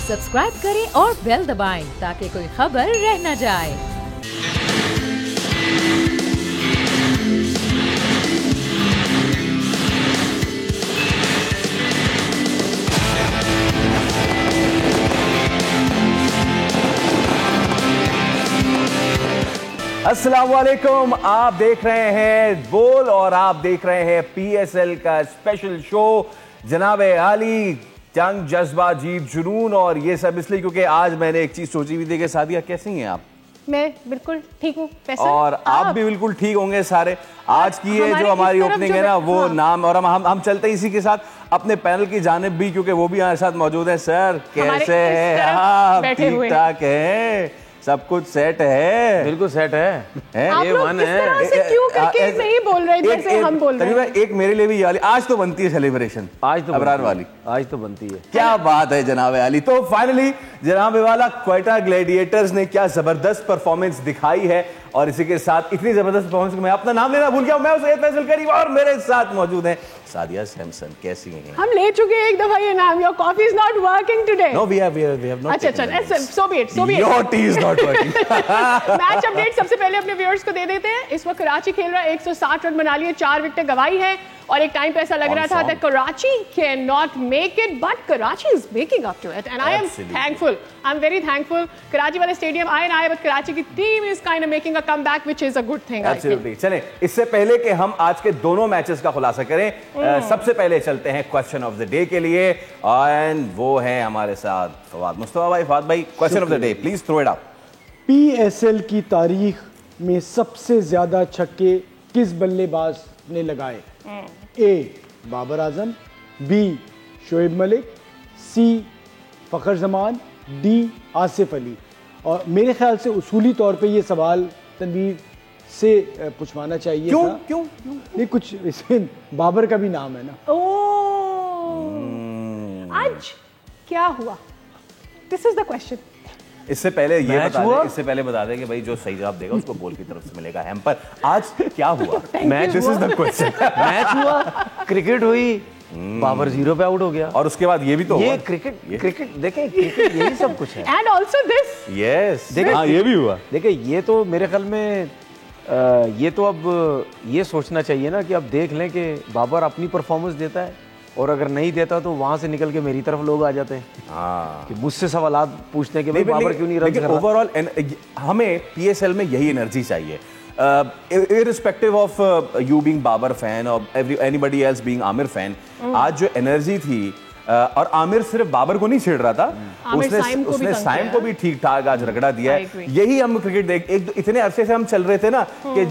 Subscribe करें और bell दबाएं ताकि कोई खबर रह न जाए। अस्सलाम वालेकुम, आप देख रहे हैं बोल और आप देख रहे हैं पीएसएल का स्पेशल शो जनाबे आली, जंग, जज्बा, जीत, जुनून। और ये सब इसलिए क्योंकि आज मैंने एक चीज सोची हुई थी कि सादिया कैसी हैं आप? मैं बिल्कुल ठीक हूँ। और आप भी बिल्कुल ठीक होंगे सारे। आज की ये जो हमारी ओपनिंग है ना वो हाँ। नाम, और हम चलते हैं इसी के साथ अपने पैनल की जानिब भी, क्योंकि वो भी हमारे साथ मौजूद है। सर कैसे हैं आप? ठीक ठाक है? सब कुछ सेट है? बिल्कुल सेट है। आप लोग इस तरह से क्यों करके नहीं बोल रहे जैसे हम बोल रहे हैं? एक मेरे लिए भी ये वाली आज तो बनती है सेलिब्रेशन, आज तो अबरार वाली आज तो बनती है। क्या बात है जनाब आली। तो फाइनली जनाब वाला क्वेटा ग्लैडिएटर्स ने क्या जबरदस्त परफॉर्मेंस दिखाई है, और इसी के साथ इतनी जबरदस्त परफॉर्मेंस मैं अपना नाम लेना भूल गया। मैं उसे फैसल करीब और मेरे साथ मौजूद हैं सादिया सैमसन। कैसी हैं? हम ले चुके हैं एक दफा ये नाम। Your coffee is not working today. No we have not. अच्छा, so be it. Your tea is not working. Match update सबसे पहले अपने व्यूअर्स को दे देते हैं। इस वक्त कराची खेल रहा है, 160 रन बना लिए, 4 विकेटें गंवाई है, और एक टाइम पे ऐसा लग रहा था that Karachi can not make it, but Karachi is making up to it and I am thankful. I am very thankful. Karachi वाले स्टेडियम आए ना आए, बट कराची की team is kind of making a comeback which is a good thing. Absolutely. चलें, इससे पहले कि हम आज के दोनों मैचेस का खुलासा करें, सबसे पहले चलते हैं क्वेश्चन ऑफ द डे के लिए, एंड वो है हमारे साथ फवाद मुस्तफा भाई। फवाद भाई, question of the day please throw it up. PSL की तारीख में सबसे ज्यादा छक्के किस बल्लेबाज ने लगाए? ए बाबर आजम, बी शोएब मलिक, सी फखर जमान, डी आसिफ अली। और मेरे ख्याल से उसूली तौर पे ये सवाल तनवीर से पूछवाना चाहिए क्यों? था। क्यों? नहीं, कुछ इसमें बाबर का भी नाम है ना। आज क्या हुआ? This is the question. इससे पहले ये बता दें कि भाई जो सही जवाब देगा उसको बॉल की तरफ से मिलेगा हैम्पर। आज क्या हुआ? Match, this is the question. Match हुआ, क्रिकेट हुई, बाबर 0 पे आउट हो गया, और उसके बाद ये भी तो ये क्रिकेट देखें, क्रिकेट यही सब कुछ है। एंड आल्सो दिस, यस, हाँ ये भी हुआ। देखिए, ये तो मेरे ख्याल में ये तो अब ये सोचना चाहिए ना कि अब देख लें कि बाबर अपनी परफॉर्मेंस देता है, और अगर नहीं देता तो वहां से निकल के मेरी तरफ लोग आ जाते हैं कि मुझसे सवाल पूछते हैं कि भाई बाबर क्यों नहीं रन कर रहा। ओवरऑल हमें पीएसएल में यही एनर्जी चाहिए, irrespective of you being Babar fan और anybody else being Amir fan. आज जो एनर्जी थी, और आमिर सिर्फ बाबर को नहीं छेड़ रहा था, उसने साइम को भी ठीक ठाक आज रगड़ा दिया है। यही हम क्रिकेट देख इतने अरसे से हम चल रहे थे ना कि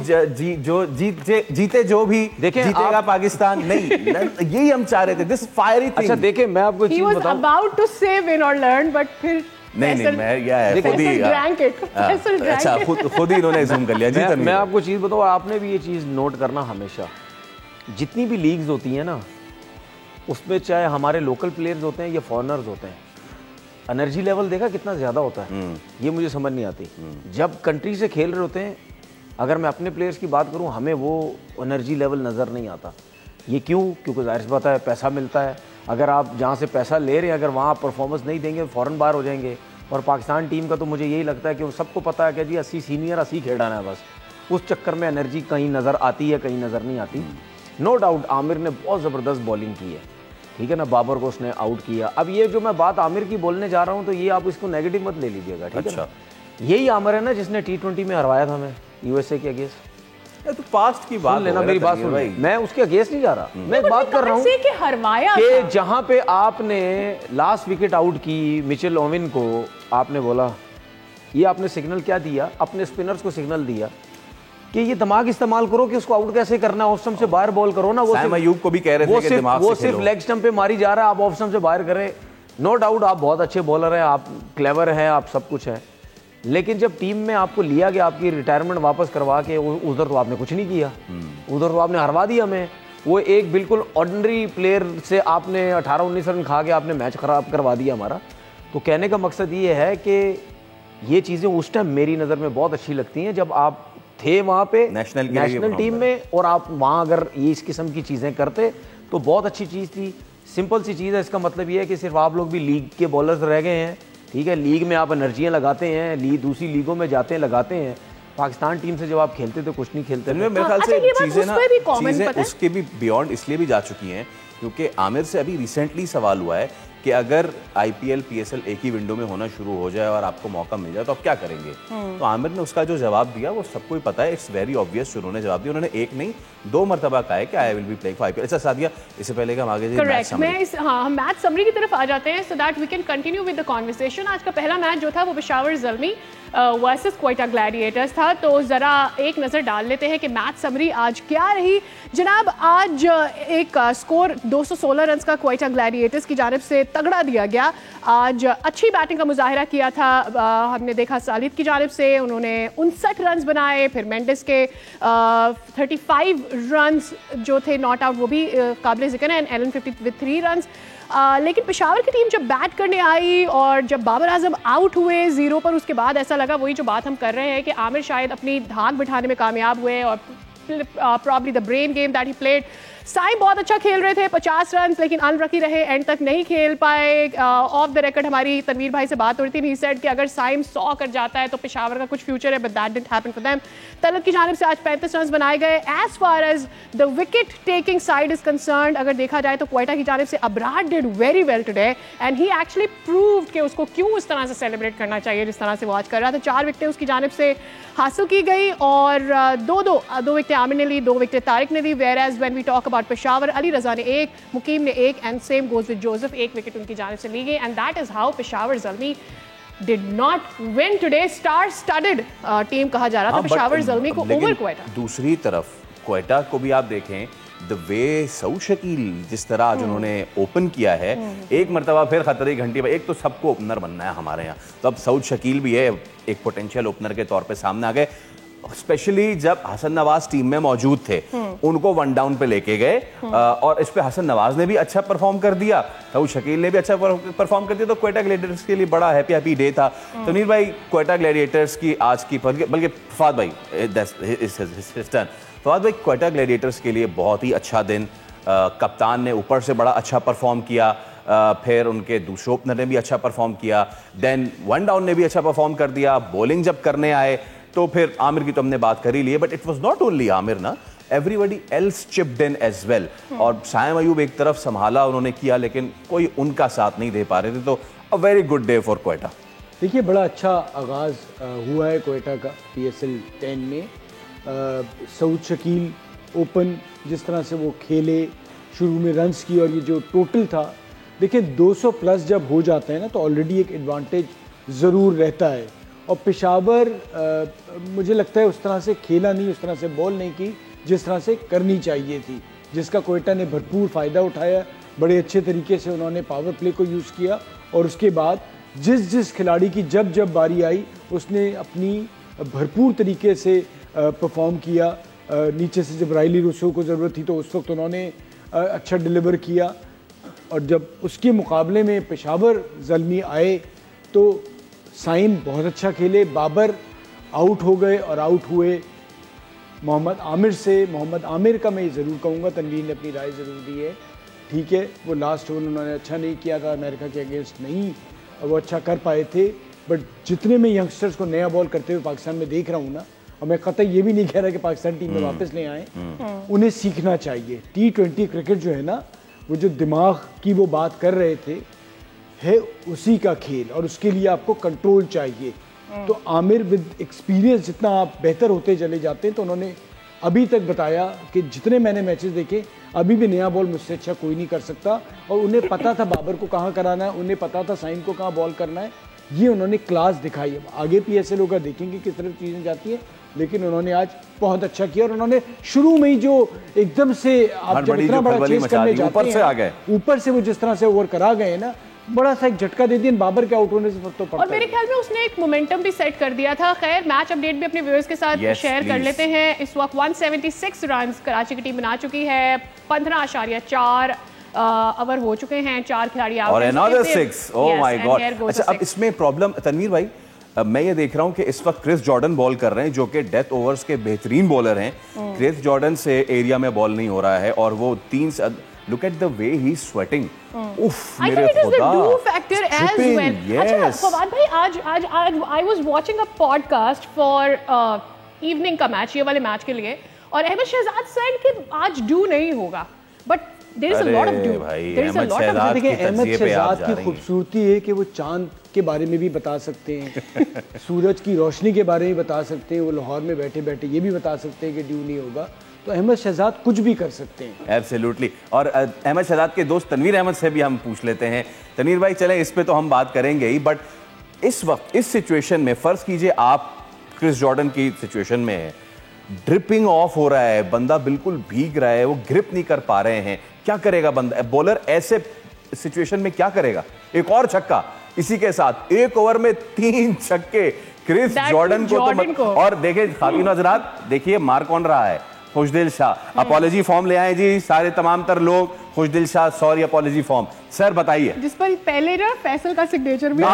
जीते जो भी जीतेगा पाकिस्तान, नहीं यही हम चाह रहे थे, दिस फायरी थिंग। अच्छा देखिए, मैं आपको एक चीज बताऊं, he was about to say win or learn, but फिर नहीं, मैं खुद ही अच्छा खुद ही इन्होंने ज़ूम कर लिया। मैं आपको चीज बताऊं, आपने भी ये चीज नोट करना, हमेशा जितनी भी लीग्स होती है ना, उसमें चाहे हमारे लोकल प्लेयर्स होते हैं या फॉरेनर्स होते हैं, एनर्जी लेवल देखा कितना ज़्यादा होता है। ये मुझे समझ नहीं आती। जब कंट्री से खेल रहे होते हैं, अगर मैं अपने प्लेयर्स की बात करूं, हमें वो एनर्जी लेवल नज़र नहीं आता। ये क्यों? क्योंकि जाहिर सी बात है, पैसा मिलता है। अगर आप जहाँ से पैसा ले रहे हैं, अगर वहाँ परफॉर्मेंस नहीं देंगे, फ़ौरन बाहर हो जाएंगे। और पाकिस्तान टीम का तो मुझे यही लगता है कि वो सबको पता है कि जी 80 सीनियर 80 खेलाना है बस। उस चक्कर में एनर्जी कहीं नज़र आती है, कहीं नज़र नहीं आती। नो डाउट आमिर ने बहुत ज़बरदस्त बॉलिंग की है, ठीक है ना, बाबर को उसने आउट किया। अब ये जो मैं बात आमिर की बोलने जा रहा हूँ, तो ये आप इसको नेगेटिव मत ले लीजिएगा, ठीक है ना। यही आमिर है ना जिसने T20 में हरवाया था हमें यूएसए के अगेंस्ट। तो पास्ट की बात लेना, मेरी बात सुन, मैं उसके अगेंस्ट नहीं जा रहा। मैं बात कर रहा हूँ कि जहाँ पे आपने लास्ट विकेट आउट की मिचेल ओवेन को, आपने बोला, ये आपने सिग्नल क्या दिया? अपने स्पिनर्स को सिग्नल दिया कि ये दिमाग इस्तेमाल करो कि उसको आउट कैसे करना है, ऑफ स्टंप से बाहर बॉल करो ना। वो को भी कह रहे थे कि दिमाग से वो सिर्फ लेग स्टंप पे मारी जा रहा है, आप ऑफ स्टंप से बाहर करें। नो डाउट आप बहुत अच्छे बॉलर हैं, आप क्लेवर हैं, आप सब कुछ है, लेकिन जब टीम में आपको लिया गया, आपकी रिटायरमेंट वापस करवा के, उधर तो आपने कुछ नहीं किया, उधर तो आपने हरवा दिया हमें। वो एक बिल्कुल ऑर्डिनरी प्लेयर से आपने 18-19 रन खा के आपने मैच खराब करवा दिया हमारा। तो कहने का मकसद ये है कि ये चीज़ें उस टाइम मेरी नज़र में बहुत अच्छी लगती हैं, जब आप थे वहाँ पे नेशनल टीम में, और आप वहाँ अगर ये इस किस्म की चीज़ें करते तो बहुत अच्छी चीज़ थी। सिंपल सी चीज़ है, इसका मतलब ये है कि सिर्फ आप लोग भी लीग के बॉलर्स रह गए हैं, ठीक है। लीग में आप एनर्जियाँ लगाते हैं, दूसरी लीगों में जाते हैं, लगाते हैं। पाकिस्तान टीम से जब आप खेलते थे कुछ नहीं खेलते। मेरे ख्याल से चीज़ें उसके भी बियॉन्ड इसलिए भी जा चुकी हैं क्योंकि आमिर से अभी रिसेंटली सवाल हुआ है कि अगर आईपीएल पीएसएल एक ही विंडो में होना शुरू हो जाए और आपको मौका मिल जाए तो आप क्या करेंगे। तो आमिर ने उसका जो जवाब दिया वो सबको ही पता है, इट्स वेरी ऑब्वियस। उन्होंने जवाब दिया, उन्होंने एक नहीं 2 मरतबा कहा है कि I will be playing for IPL. अच्छा सादिया, इससे पहले कि हम आगे हम मैच समरी की तरफ आ जाते हैं so that we can continue with the conversation. आज का पहला मैच जो था वो पेशावर ज़ल्मी वर्सेस क्वेटा ग्लैडिएटर्स था, तो ज़रा एक नज़र डाल लेते हैं कि मैच समरी आज क्या रही। जनाब, आज एक स्कोर 216 रन का क्वेटा ग्लैडिएटर्स की जानिब से तगड़ा दिया गया। आज अच्छी बैटिंग का मुजाहिरा किया था, हमने देखा सालिद की जानिब से उन्होंने 59 रन बनाए, फिर मेंडिस के 35 रन जो थे नॉट आउट वो भी काबिल ज़िक्र है, एंड एलन 50 विद 3 रन। लेकिन पेशावर की टीम जब बैट करने आई और जब बाबर आजम आउट हुए 0 पर, उसके बाद ऐसा लगा वही जो बात हम कर रहे हैं कि आमिर शायद अपनी धाक बिठाने में कामयाब हुए और probably the brain game that he played. Saim बहुत अच्छा खेल रहे थे, 50 रन, लेकिन अनलकी रहे, एंड तक नहीं खेल पाए। ऑफ द रिकॉर्ड हमारी तनवीर भाई से बात हो रही थी, ही सेड कि अगर साइम 100 कर जाता है तो पेशावर का कुछ फ्यूचर है, but that didn't happen for them. Talat की जानिब से आज 35 रन बनाए गए। As far as the wicket taking side is concerned, अगर देखा जाए तो क्वेटा की जानिब से Abrar did very well today and he actually proved कि उसको क्यों इस तरह से सेलिब्रेट करना चाहिए जिस तरह से वो आज कर रहा था। 4 विकेटें उसकी जानिब से हासिल की गई और 2 विकेटें आमिर ने ली, 2 विकेटें तारिक ने ली। Whereas when we talk about Peshawar, Ali Raza ने 1, मुकीम ने 1 and same goes with Joseph, 1 wicket उनकी जानिब से ली गई। And that is how Peshawar Zalmi did not win today. Star studded team कहा जा रहा था पेशावर ज़ल्मी को ओवर क्वेटा। दूसरी तरफ क्वेटा को भी आप देखें, द वे सऊद शकील जिस तरह आज उन्होंने ओपन किया है, एक मरतबा फिर खतरे की घंटी पर, एक तो सबको ओपनर बनना है हमारे यहाँ, तो अब सऊद शकील भी है एक पोटेंशियल ओपनर के तौर पे सामने आ गए। स्पेशली जब हसन नवाज टीम में मौजूद थे, उनको 1 डाउन पे लेके गए और इस पे हसन नवाज ने भी अच्छा परफॉर्म कर दिया, सऊद शकील ने भी अच्छा परफॉर्म कर दिया, तो क्वेटा ग्लैडिएटर्स के लिए बड़ा हैप्पी डे था। तो नीर भाई, क्वेटा ग्लैडिएटर्स की आज की, बल्कि फवाद भाई, फवाद भाई, क्वेटा ग्लैडिएटर्स के लिए बहुत ही अच्छा दिन। कप्तान ने ऊपर से बड़ा अच्छा परफॉर्म किया, फिर उनके दूसरे ओपनर ने भी अच्छा परफॉर्म किया, देन 1 डाउन ने भी अच्छा परफॉर्म कर दिया। बॉलिंग जब करने आए तो फिर आमिर की तो हमने बात कर ही ली है, but it was not only Aamir ना, एवरीबडी एल्स चिप्ड इन एज वेल। और साइम अयूब एक तरफ संभाला उन्होंने किया, लेकिन कोई उनका साथ नहीं दे पा रहे थे। तो अ very good day for Quetta. देखिए, बड़ा अच्छा आगाज़ हुआ है क्वेटा का PSL 10 में। सऊद शकील ओपन जिस तरह से वो खेले, शुरू में रन्स की, और ये जो टोटल था, देखिए 200 प्लस जब हो जाते हैं ना तो ऑलरेडी एक एडवांटेज ज़रूर रहता है। और पेशावर मुझे लगता है उस तरह से खेला नहीं, उस तरह से बॉल नहीं की जिस तरह से करनी चाहिए थी, जिसका क्वेटा ने भरपूर फ़ायदा उठाया। बड़े अच्छे तरीके से उन्होंने पावर प्ले को यूज़ किया और उसके बाद जिस खिलाड़ी की जब बारी आई उसने अपनी भरपूर तरीके से परफॉर्म किया। नीचे से जब राइली रूसो को ज़रूरत थी तो उस वक्त उन्होंने अच्छा डिलीवर किया, और जब उसके मुकाबले में पेशावर ज़ल्मी आए तो साइम बहुत अच्छा खेले, बाबर आउट हो गए और आउट हुए मोहम्मद आमिर से। मोहम्मद आमिर का मैं ज़रूर कहूँगा, तनवीर ने अपनी राय ज़रूर दी है, ठीक है, वो लास्ट ओवर उन्होंने अच्छा नहीं किया था, अमेरिका के अगेंस्ट नहीं वो अच्छा कर पाए थे, बट जितने मैं यंगस्टर्स को नया बॉल करते हुए पाकिस्तान में देख रहा हूँ ना, और मैं कतई ये भी नहीं कह रहा कि पाकिस्तान टीम में वापस ले आए, उन्हें सीखना चाहिए। T20 क्रिकेट जो है ना, वो जो दिमाग की वो बात कर रहे थे, है उसी का खेल, और उसके लिए आपको कंट्रोल चाहिए। तो आमिर विद एक्सपीरियंस जितना आप बेहतर होते चले जाते हैं, तो उन्होंने अभी तक बताया कि जितने मैंने मैचेस देखे, अभी भी नया बॉल मुझसे अच्छा कोई नहीं कर सकता, और उन्हें पता था बाबर को कहाँ कराना है, उन्हें पता था साइम को कहाँ बॉल करना है, ये उन्होंने क्लास दिखाई है। आगे PSL होगा, देखेंगे किस तरह चीज़ें जाती हैं, लेकिन उन्होंने आज बहुत अच्छा किया। और उन्होंने शुरू में ही जो एकदम से आप जब इतना बड़ा चेस करने जाते हैं, ऊपर से वो जिस तरह से ओवर करा गए ना, बड़ा सा एक झटका दे दिया, बाबर के आउट होने से फर्क तो पड़ता है। और मेरे ख्याल में उसने एक मोमेंटम भी सेट कर दिया था। खैर, मैच अपडेट भी अपने व्यूअर्स के साथ शेयर कर लेते हैं। इस वक्त 176 रन कराची की टीम बना चुकी है, 15.4 ओवर हो चुके हैं, 4 खिलाड़ी आउट और another 6, ओह माय गॉड। अच्छा, अब इसमें प्रॉब्लम तनवीर भाई, मैं ये देख रहा हूं कि इस वक्त क्रिस जॉर्डन बॉल कर रहे हैं, जो कि डेथ ओवर्स के बेहतरीन बॉलर हैं। क्रिस जॉर्डन से एरिया में बॉल नहीं हो रहा है, और वो look at the way he's sweating. Oof, I मेरे think it is the खुदा. do factor as Dripping, well. yes. अच्छा फवाद भाई आज I was watching a podcast for evening का मैच, ये वाले मैच के लिए, और अहमद शहजाद said कि आज डू नहीं होगा, but there is a lot of do. भाई, There is a Ahmad lot of Shahzad देखिए की अहमद तजिए पे आप शहजाद जा की रही हैं। खूबसूरती है कि वो चांद के बारे में भी बता सकते हैं सूरज की रोशनी के बारे में बता सकते हैं, वो लाहौर में बैठे बैठे ये भी बता सकते हैं कि ड्यू नहीं होगा, तो अहमद शहजाद कुछ भी कर सकते हैं। एब्सोल्युटली। और अहमद शहजाद के दोस्त तनवीर अहमद से भी हम पूछ लेते हैं। तनवीर भाई चलें, इस पे तो हम बात करेंगे ही, बट इस वक्त इस सिचुएशन में फर्ज कीजिए आप क्रिस जॉर्डन की सिचुएशन में है, ड्रिपिंग ऑफ हो रहा है, बंदा बिल्कुल भीग रहा है, वो ग्रिप नहीं कर पा रहे हैं, क्या करेगा बंदा? बॉलर ऐसे सिचुएशन में क्या करेगा? एक और छक्का इसी के साथ, एक ओवर में 3 छक्के क्रिस That जॉर्डन को Jordan को। और देखिए खातिन हजरात, देखिए मार कौन रहा है? खुशदिल शाह। अपॉलॉजी फॉर्म ले आए जी सारे तमाम तर लोग। Khushdil Shah sorry apology form. Sir बताइए। जिस पर पहले ना फैसल का सिग्नेचर भी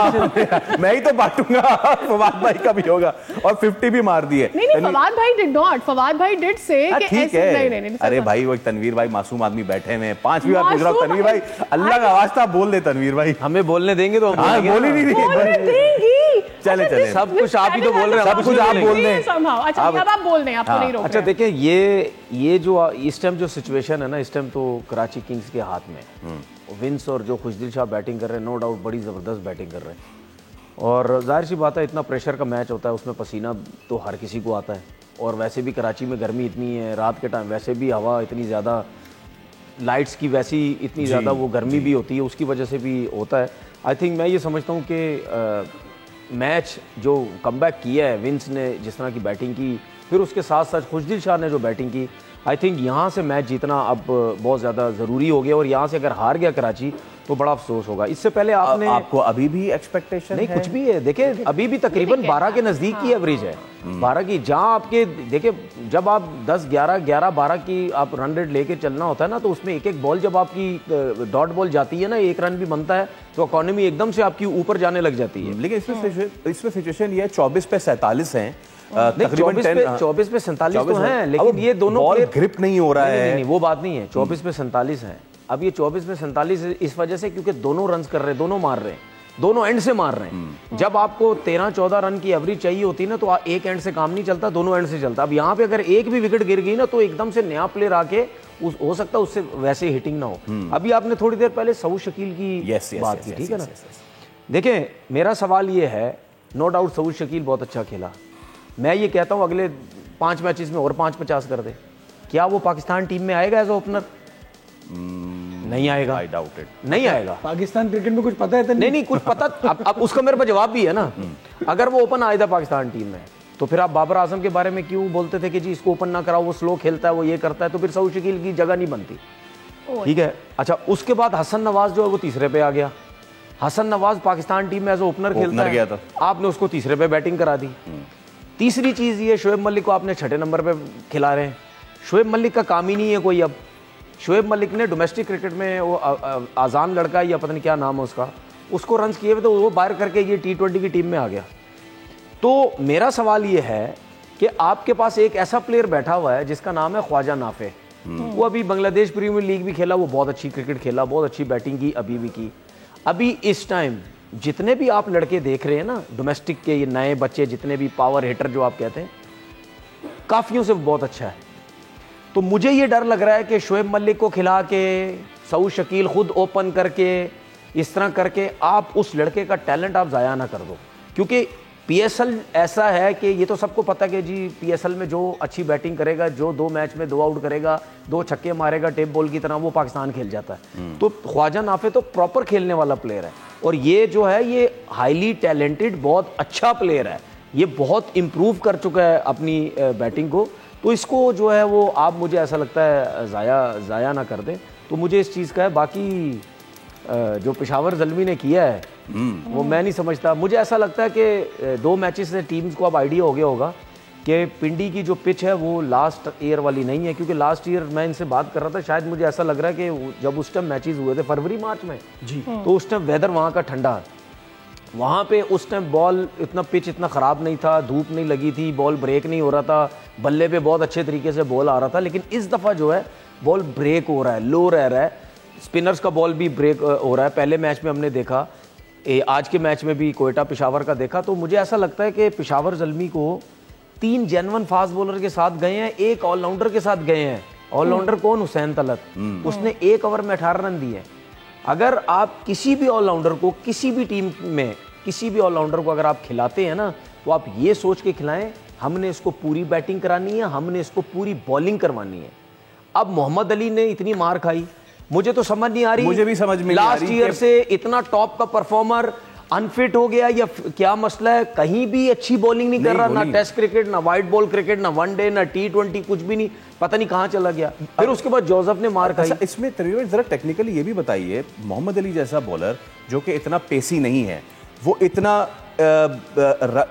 मैं ही तो बांटूंगा, फवाद भाई का भी होगा, और 50 भी मार दिए। नहीं फवाद भाई डिड नॉट, फवाद भाई डिड से कि ठीक ऐसे है। नहीं अरे भाई वो एक तनवीर भाई मासूम आदमी बैठे हुए हैं, 5वीं बार पूछ रहा हूँ तनवीर भाई, अल्लाह का वास्ता बोल दे तनवीर भाई। हमें बोलने देंगे तो हम हाँ बोलेंगे बोल ही ना। नहीं बोलने रही। देंगी। चले, अच्छा, चले। this- सब कुछ this आप ही तो channel बोल रहे हैं, has सब कुछ आप to बोल be रहे हैं। somehow। अच्छा अब आप बोल रहे हैं, आपको नहीं रोक अच्छा रहे हैं। देखिए ये जो इस टाइम जो सिचुएशन है ना, इस टाइम तो कराची किंग्स के हाथ में विंस और जो खुशदिल शाह बैटिंग कर रहे हैं, नो डाउट बड़ी ज़बरदस्त बैटिंग कर रहे हैं, और जाहिर सी बात है इतना प्रेशर का मैच होता है, उसमें पसीना तो हर किसी को आता है, और वैसे भी कराची में गर्मी इतनी है, रात के टाइम वैसे भी हवा इतनी ज़्यादा, लाइट्स की वैसी इतनी ज़्यादा वो गर्मी भी होती है, उसकी वजह से भी होता है। आई थिंक मैं ये समझता हूँ कि मैच जो कमबैक किया है विंस ने, जिस तरह की बैटिंग की, फिर उसके साथ साथ खुशदिल शाह ने जो बैटिंग की, आई थिंक यहाँ से मैच जीतना अब बहुत ज़्यादा ज़रूरी हो गया, और यहाँ से अगर हार गया कराची तो बड़ा अफसोस होगा। इससे पहले आपने आपको अभी भी एक्सपेक्टेशन नहीं कुछ भी है, देखिए अभी भी तकरीबन 12 के नज़दीक की एवरेज है, 12 की, जहाँ आपके देखिए जब आप 10, 11, 11, 12 की आप रन रेट लेके चलना होता है ना, तो उसमें एक एक बॉल जब आपकी डॉट बॉल जाती है ना, 1 रन भी बनता है, तो इकोनॉमी एकदम से आपकी ऊपर जाने लग जाती है। लेकिन इसमें सिचुएशन ये है 24 पे 47 हैं, नहीं, 24 पे 47 तो हैं, लेकिन ये दोनों बॉल player- ग्रिप नहीं हो रहा है। नहीं, वो बात नहीं है, 24 पे 47 हैं। अब ये 24 पे 47 इस वजह से क्योंकि दोनों रन्स कर रहे हैं, दोनों मार रहे हैं, दोनों एंड से मार रहे हैं। जब आपको 13-14 रन की एवरेज चाहिए होती है ना, तो एक एंड से काम नहीं चलता, दोनों एंड से चलता। अब यहाँ पे अगर एक भी विकेट गिर गई ना, तो एकदम से नया प्लेयर आके हो सकता है उससे वैसे हिटिंग ना हो। अभी आपने थोड़ी देर पहले सऊद शकील की बात की, ठीक है ना। देखें मेरा सवाल ये है, नो डाउट सऊद शकील बहुत अच्छा खेला, मैं ये कहता हूँ अगले 5 मैचेस में और 5-50 कर दे, क्या वो पाकिस्तान टीम में आएगा एज ओपनर? नहीं आएगा, आई डाउट इट, नहीं आएगा। पाकिस्तान क्रिकेट में कुछ पता है तो नहीं कुछ पता, अब उसका मेरे पास जवाब भी है ना। अगर वो ओपन आया था पाकिस्तान टीम में, तो फिर आप बाबर आजम के बारे में क्यों बोलते थे कि जी इसको ओपन ना कराओ, वो स्लो खेलता है, वो ये करता है, तो फिर सऊद शकील की जगह नहीं बनती, ठीक है। अच्छा उसके बाद हसन नवाज जो है वो तीसरे पे आ गया। हसन नवाज पाकिस्तान टीम में एज ओपनर खेलता गया है, था, आपने उसको तीसरे पे बैटिंग करा दी। तीसरी चीज़ ये, शोएब मलिक को आपने 6ठे नंबर पे खिला रहे हैं। शोएब मलिक का काम ही नहीं है कोई। अब शोएब मलिक ने डोमेस्टिक क्रिकेट में वो आज़ान लड़का या पता नहीं क्या नाम है उसका, उसको रन्स किए हुए, तो वो बाहर करके ये T20 की टीम में आ गया। तो मेरा सवाल ये है कि आपके पास एक ऐसा प्लेयर बैठा हुआ है जिसका नाम है ख्वाजा नाफे। वो अभी बांग्लादेश प्रीमियर लीग भी खेला, वो बहुत अच्छी क्रिकेट खेला, बहुत अच्छी बैटिंग की, अभी भी की। अभी इस टाइम जितने भी आप लड़के देख रहे हैं ना डोमेस्टिक के, ये नए बच्चे जितने भी पावर हिटर जो आप कहते हैं, काफियों से बहुत अच्छा है। तो मुझे ये डर लग रहा है कि शोएब मलिक को खिला के, सऊद शकील खुद ओपन करके, इस तरह करके आप उस लड़के का टैलेंट आप ज़ाया ना कर दो, क्योंकि PSL ऐसा है कि ये तो सबको पता है कि जी PSL में जो अच्छी बैटिंग करेगा, जो 2 मैच में 2 आउट करेगा, 2 छक्के मारेगा टेप बॉल की तरह, वो पाकिस्तान खेल जाता है। तो ख्वाजा नाफे तो प्रॉपर खेलने वाला प्लेयर है, और ये जो है ये हाईली टैलेंटेड बहुत अच्छा प्लेयर है, ये बहुत इम्प्रूव कर चुका है अपनी बैटिंग को। तो इसको जो है वो आप, मुझे ऐसा लगता है ज़ाया ना कर दें, तो मुझे इस चीज़ का है। बाकी जो पेशावर ज़ल्मी ने किया है वो मैं नहीं समझता। मुझे ऐसा लगता है कि 2 मैचेस से टीम्स को अब आइडिया हो गया होगा कि पिंडी की जो पिच है वो लास्ट ईयर वाली नहीं है, क्योंकि लास्ट ईयर मैं इनसे बात कर रहा था, शायद मुझे ऐसा लग रहा है कि जब उस टाइम मैचेस हुए थे फरवरी मार्च में जी, तो उस टाइम वेदर वहाँ का ठंडा, वहाँ पे उस टाइम बॉल इतना पिच इतना ख़राब नहीं था, धूप नहीं लगी थी, बॉल ब्रेक नहीं हो रहा था, बल्ले पे बहुत अच्छे तरीके से बॉल आ रहा था। लेकिन इस दफ़ा जो है बॉल ब्रेक हो रहा है, लो रह रहा है, स्पिनर्स का बॉल भी ब्रेक हो रहा है। पहले मैच में हमने देखा, आज के मैच में भी कोयटा पेशावर का देखा, तो मुझे ऐसा लगता है कि पेशावर ज़ल्मी को 3 जेन्युइन फास्ट बॉलर के साथ गए हैं, 1 ऑलराउंडर के साथ गए हैं। ऑलराउंडर कौन? हुसैन तलत। उसने 1 ओवर में 18 रन दिए। अगर आप किसी भी ऑलराउंडर को, किसी भी टीम में किसी भी ऑलराउंडर को अगर आप खिलाते हैं ना, तो आप ये सोच के खिलाएं हमने इसको पूरी बैटिंग करानी है, हमने इसको पूरी बॉलिंग करवानी है। अब मोहम्मद अली ने इतनी मार खाई, मुझे तो समझ नहीं आ रही, मुझे भी समझ में नहीं आ रही। लास्ट ईयर से इतना टॉप का परफॉर्मर अनफिट हो गया या क्या मसला है? कहीं भी अच्छी बॉलिंग नहीं कर रहा, ना टेस्ट क्रिकेट, ना वाइट बॉल क्रिकेट, ना वनडे, ना T20, कुछ भी नहीं, पता नहीं कहां चला गया। फिर उसके बाद जोसेफ ने मार खाई। इसमें जरा टेक्निकली ये भी बताइए, मोहम्मद अली जैसा बॉलर जो कि इतना पेसी नहीं है, वो इतना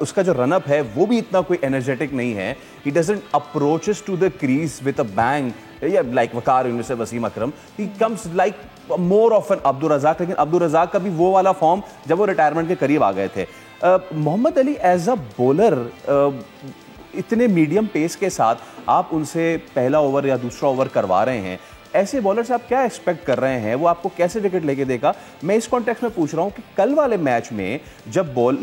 उसका जो रनअप है वो भी इतना कोई एनर्जेटिक नहीं है, he doesn't approaches to the crease with a bang, या like Waqar Younis, Wasim Akram, he comes like more of an Abdul Razzaq. लेकिन अब्दुल रज़ाक का भी वो वाला फॉर्म जब वो रिटायरमेंट के करीब आ गए थे। Mohammad Ali as a bowler इतने मीडियम पेस के साथ आप उनसे पहला ओवर या दूसरा ओवर करवा रहे हैं, ऐसे बॉलर से आप क्या एक्सपेक्ट कर रहे हैं? वो आपको कैसे विकेट लेके देगा? मैं इस कॉन्टेक्स्ट में पूछ रहा हूं कि कल वाले मैच में जब बॉल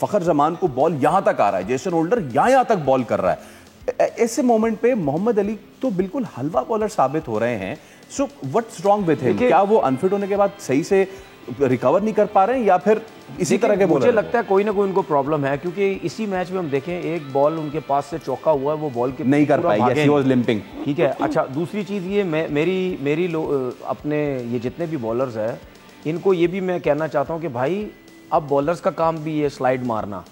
फखर जमान को बॉल यहां तक आ रहा है, जेसन होल्डर यहां तक बॉल कर रहा है, ऐसे मोमेंट पे मोहम्मद अली तो बिल्कुल हलवा बॉलर साबित हो रहे हैं। So what's wrong with him? क्या वो अनफिट होने के बाद सही से रिकवर नहीं कर पा रहे हैं या फिर इसी तरह के? मुझे लगता है कोई ना कोई उनको प्रॉब्लम है, क्योंकि इसी मैच में हम देखें एक बॉल उनके पास से चौका हुआ है, वो बॉल के नहीं कर पाई, ही वाज लिंपिंग। ठीक है। अच्छा, दूसरी चीज़ ये मेरी अपने ये जितने भी बॉलर्स हैं इनको ये भी मैं कहना चाहता हूँ कि भाई अब बॉलर्स का काम भी है स्लाइड मारना,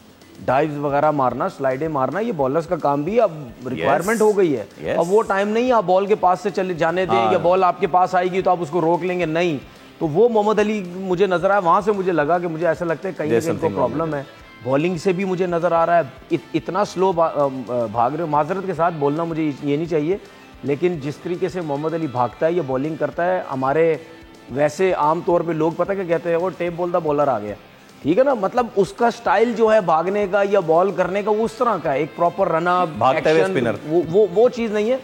डाइव्स वगैरह मारना, स्लाइडें मारना, ये बॉलर्स का काम भी अब रिक्वायरमेंट हो गई है। अब वो टाइम नहीं आप बॉल के पास से चले जाने दें या बॉल आपके पास आएगी तो आप उसको रोक लेंगे, नहीं। तो वो मोहम्मद अली मुझे नजर आया, वहां से मुझे लगा कि मुझे ऐसा लगता है कहीं ना कहीं प्रॉब्लम है। बॉलिंग से भी मुझे नजर आ रहा है इतना स्लो भाग रहे हो। माजरत के साथ बोलना मुझे ये नहीं चाहिए, लेकिन जिस तरीके से मोहम्मद अली भागता है या बॉलिंग करता है, हमारे वैसे आम तौर पे लोग पता क्या कहते हैं, वो टेप बॉल दा बॉलर आ गया, ठीक है ना, मतलब उसका स्टाइल जो है भागने का या बॉल करने का वो उस तरह का है, एक प्रॉपर रन भागते हुए स्पिनर, वो चीज़ नहीं है।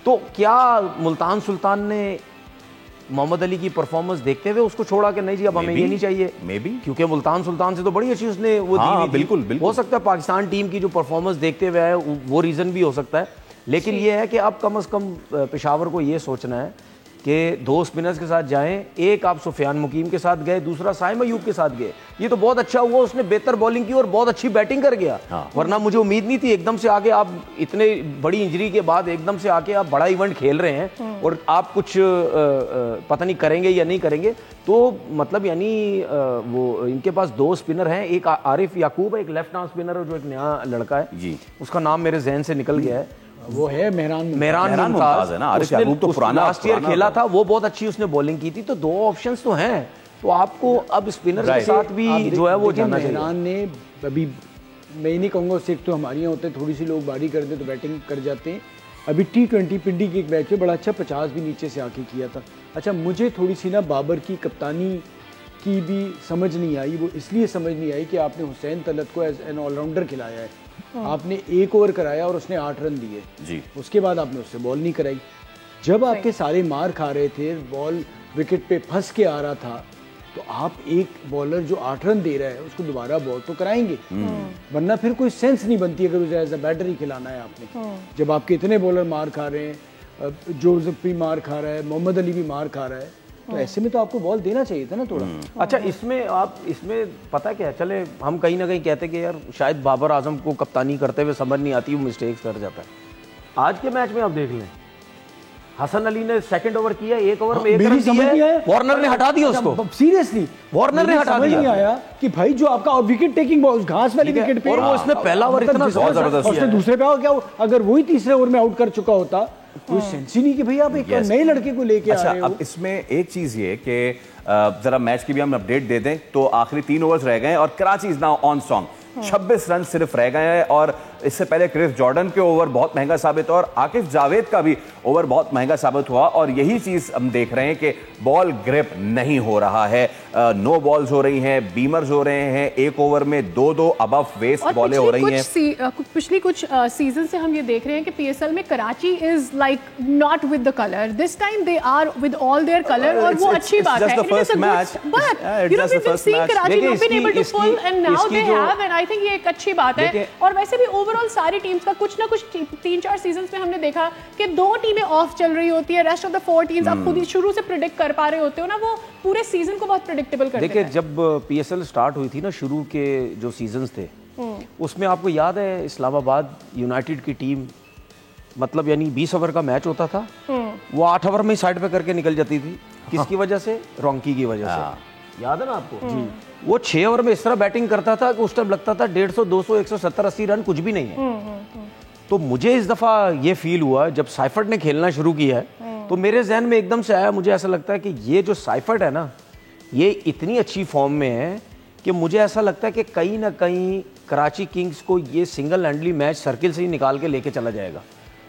तो क्या मुल्तान सुल्तान ने मोहम्मद अली की परफॉर्मेंस देखते हुए उसको छोड़ा कि नहीं जी अब हमें ये नहीं चाहिए? मे बी, क्योंकि मुल्तान सुल्तान से तो बड़ी अच्छी उसने वो दी हुई थी। बिल्कुल बिल्कुल हो सकता है पाकिस्तान टीम की जो परफॉर्मेंस देखते हुए है वो रीज़न भी हो सकता है, लेकिन ये है कि अब कम से कम पेशावर को ये सोचना है कि 2 स्पिनर्स के साथ जाएं, एक आप सुफियान मुकीम के साथ गए, दूसरा साइम अयूब के साथ गए, ये तो बहुत अच्छा हुआ, उसने बेहतर बॉलिंग की और बहुत अच्छी बैटिंग कर गया। वरना मुझे उम्मीद नहीं थी एकदम से आके आप इतने बड़ी इंजरी के बाद एकदम से आके आप बड़ा इवेंट खेल रहे हैं और आप कुछ पता नहीं करेंगे या नहीं करेंगे। तो मतलब यानी वो इनके पास 2 स्पिनर हैं, एक आरिफ याकूब है, एक लेफ्ट आर्म स्पिनर है जो एक नया लड़का है जी, उसका नाम मेरे जहन से निकल गया है, वो है मेहरान मुमताज है ना। आरिफ याकूब तो पुराना लास्ट ईयर खेला था, वो बहुत अच्छी उसने बॉलिंग की थी। तो 2 ऑप्शंस तो हैं, तो आपको अब स्पिनर के साथ भी जो है वो जाना चाहिए। मेहरान ने अभी, मैं नहीं कहूँगा उससे, तो हमारे यहाँ होते थोड़ी सी लोग बारी कर दे तो बैटिंग कर जाते हैं। अभी T20 पिंडी के एक मैच में बड़ा अच्छा 50 भी नीचे से आके किया था। अच्छा, मुझे थोड़ी सी ना बाबर की कप्तानी की भी समझ नहीं आई। वो इसलिए समझ नहीं आई कि आपने हुसैन तलत को एज एन ऑलराउंडर खिलाया है, आपने 1 ओवर कराया और उसने 8 रन दिए जी, उसके बाद आपने उससे बॉल नहीं कराई। जब आपके सारे मार खा रहे थे, बॉल विकेट पे फंस के आ रहा था, तो आप एक बॉलर जो 8 रन दे रहा है उसको दोबारा बॉल तो कराएंगे, वरना फिर कोई सेंस नहीं बनती अगर उसे एज अ बैटर ही खिलाना है आपने। जब आपके इतने बॉलर मार खा रहे हैं, जोसेफ भी मार खा रहा है, मोहम्मद अली भी मार खा रहा है, तो ऐसे में तो आपको बॉल देना चाहिए था ना थोड़ा। अच्छा, इसमें पता क्या है, चले हम कहीं ना कहीं कहते कि यार शायद बाबर आजम को कप्तानी करते हुए समझ नहीं आती, वो मिस्टेक्स कर जाता है। आज के मैच में आप देख लें, हसन अली ने 2nd ओवर किया, 1 ओवर में 1 रन दिया, वार्नर ने हटा दिया उसको। सीरियसली वार्नर ने हटा दिया। नहीं आया कि भाई जो आपका विकेट टेकिंग बॉल घास वाली विकेट पे, और वो उसने पहला ओवर इतना जबरदस्त, उसने दूसरे पे क्या, अगर वही तीसरे ओवर में आउट कर चुका होता, कोई सेंस ही नहीं कि भाई आप एक नए लड़के को लेके आ रहे हो। अब इसमें एक चीज ये कि जरा मैच की भी हम अपडेट दे दें तो आखिरी 3 ओवर्स रह गए और Karachi is now on strong, 26 run सिर्फ रह गए हैं और इससे पहले क्रिस जॉर्डन के ओवर बहुत महंगा साबित हुआ और आकिफ जावेद का भी ओवर बहुत महंगा साबित हुआ और यही चीज हम देख रहे हैं कि बॉल ग्रिप नहीं हो रहा है, नो बॉल्स हो रही हैं, बीमर्स हो रहे हैं, एक ओवर में 2-2 अबव वेस्ट बॉलें हो रही हैं। पिछली कुछ सीजन से हम ये देख रहे हैं कि पीएसएल में Karachi is like not with the colour, this time they are with all their colour और वो अच्छी बात है। But you know we been seeing Karachi not been able to pull and now they have, and I think ये एक अच्छी बात है। और वैसे भी ओवरऑल सारी टीम्स का कुछ ना कुछ 3-4 सीजन्स में हमने देखा कि 2 टीमें ऑफ चल रही होती है, रेस्ट ऑफ द 4 टीम्स आप खुद ही शुरू से प्रेडिक्ट कर पा रहे होते हो ना, वो पूरे सीजन को बहुत प्रेडिक्टेबल करते हैं। देखिए जब पीएसएल स्टार्ट हुई थी ना, शुरू के जो सीजन्स थे उसमें आपको याद है इस्लामाबाद यूनाइटेड की टीम, मतलब यानी 20 ओवर का मैच होता था, वो 8 ओवर में ही साइड पे करके निकल जाती थी। किसकी वजह से? रॉन्की की वजह से। याद है ना आपको? जी। वो 6 ओवर में इस तरह बैटिंग करता था कि उस टाइम लगता था 150, 200, 170, 80 रन कुछ भी नहीं है। तो मुझे इस दफा ये फील हुआ जब साइफर्ट ने खेलना शुरू किया है, तो मेरे जहन में एकदम से आया, मुझे ऐसा लगता है कि ये जो साइफर्ट है ना, ये इतनी अच्छी फॉर्म में है कि मुझे ऐसा लगता है कि कहीं ना कहीं कराची किंग्स को ये सिंगल हैंडली मैच सर्किल से ही निकाल के लेके चला जाएगा।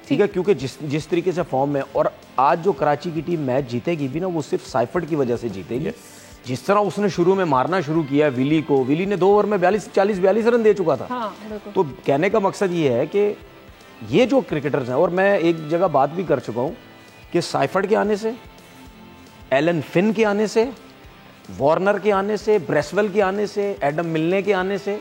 ठीक है, क्योंकि जिस तरीके से फॉर्म में, और आज जो कराची की टीम मैच जीतेगी भी ना, वो सिर्फ साइफर्ट की वजह से जीतेगी। जिस तरह उसने शुरू में मारना शुरू किया विली को, विली ने 2 ओवर में 42 रन दे चुका था। तो कहने का मकसद ये है कि ये जो क्रिकेटर्स हैं, और मैं एक जगह बात भी कर चुका हूँ कि साइफर्ट के आने से, एलन फिन के आने से, वार्नर के आने से, ब्रेसवेल के आने से, एडम मिलने के आने से,